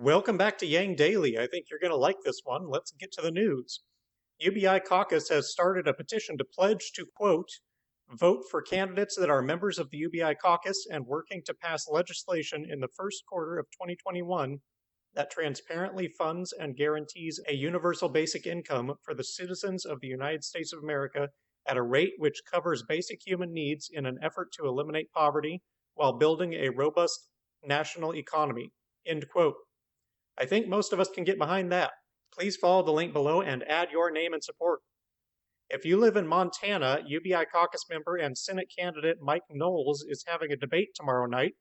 Welcome back to Yang Daily. I think you're going to like this one. Let's get to the news. UBI Caucus has started a petition to pledge to, quote, vote for candidates that are members of the UBI Caucus and working to pass legislation in the first quarter of 2021 that transparently funds and guarantees a universal basic income for the citizens of the United States of America at a rate which covers basic human needs in an effort to eliminate poverty while building a robust national economy, end quote. I think most of us can get behind that. Please follow the link below and add your name and support. If you live in Montana, UBI Caucus member and Senate candidate Mike Knowles is having a debate tomorrow night.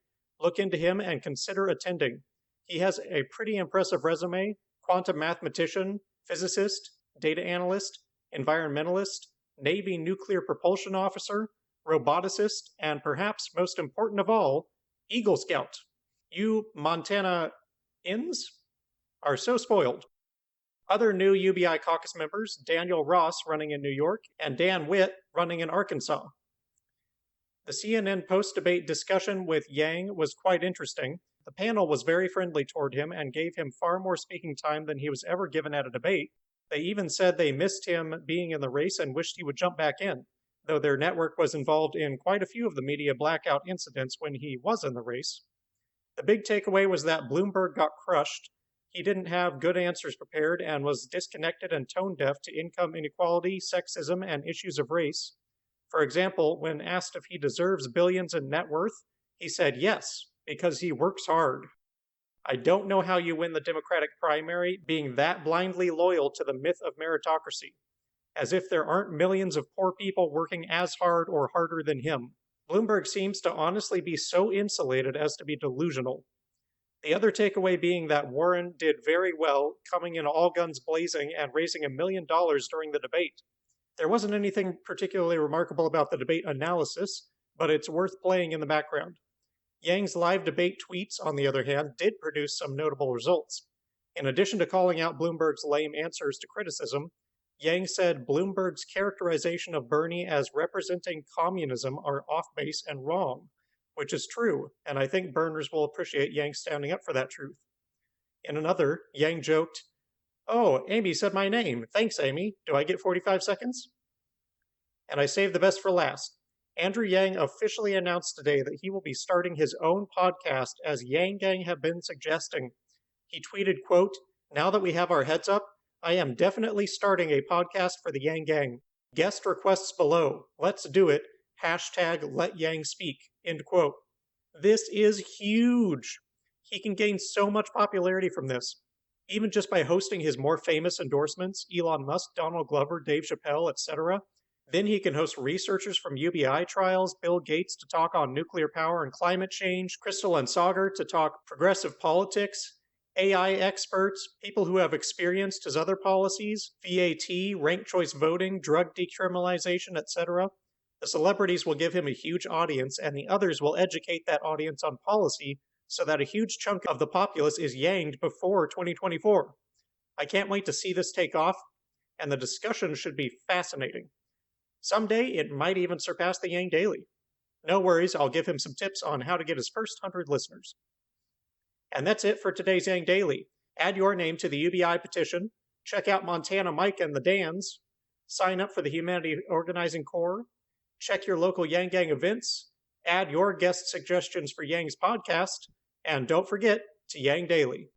Look into him and consider attending. He has a pretty impressive resume: quantum mathematician, physicist, data analyst, environmentalist, Navy nuclear propulsion officer, roboticist, and perhaps most important of all, Eagle Scout. You Montana-ins are so spoiled. Other new UBI caucus members: Daniel Ross, running in New York, and Dan Witt, running in Arkansas. The CNN post-debate discussion with Yang was quite interesting. The panel was very friendly toward him and gave him far more speaking time than he was ever given at a debate. They even said they missed him being in the race and wished he would jump back in, though their network was involved in quite a few of the media blackout incidents when he was in the race. The big takeaway was that Bloomberg got crushed. He didn't have good answers prepared and was disconnected and tone-deaf to income inequality, sexism, and issues of race. For example, when asked if he deserves billions in net worth, he said yes, because he works hard. I don't know how you win the Democratic primary being that blindly loyal to the myth of meritocracy, as if there aren't millions of poor people working as hard or harder than him. Bloomberg seems to honestly be so insulated as to be delusional. The other takeaway being that Warren did very well, coming in all guns blazing and raising $1 million during the debate. There wasn't anything particularly remarkable about the debate analysis, but it's worth playing in the background. Yang's live debate tweets, on the other hand, did produce some notable results. In addition to calling out Bloomberg's lame answers to criticism, Yang said Bloomberg's characterization of Bernie as representing communism are off-base and wrong, which is true, and I think Burners will appreciate Yang standing up for that truth. In another, Yang joked, "Oh, Amy said my name. Thanks, Amy. Do I get 45 seconds?" And I saved the best for last. Andrew Yang officially announced today that he will be starting his own podcast, as Yang Gang have been suggesting. He tweeted, quote, "Now that we have our heads up, I am definitely starting a podcast for the Yang Gang. Guest requests below. Let's do it. Hashtag let Yang speak," end quote. This is huge. He can gain so much popularity from this, even just by hosting his more famous endorsements, Elon Musk, Donald Glover, Dave Chappelle, etc. Then he can host researchers from UBI trials, Bill Gates to talk on nuclear power and climate change, Crystal and Sagar to talk progressive politics, AI experts, people who have experienced his other policies, VAT, ranked choice voting, drug decriminalization, etc. The celebrities will give him a huge audience, and the others will educate that audience on policy so that a huge chunk of the populace is yanged before 2024. I can't wait to see this take off, and the discussion should be fascinating. Someday, it might even surpass the Yang Daily. No worries, I'll give him some tips on how to get his first 100 listeners. And that's it for today's Yang Daily. Add your name to the UBI petition, check out Montana Mike and the Dans, sign up for the Humanity Organizing Corps, check your local Yang Gang events, add your guest suggestions for Yang's podcast, and don't forget to Yang Daily.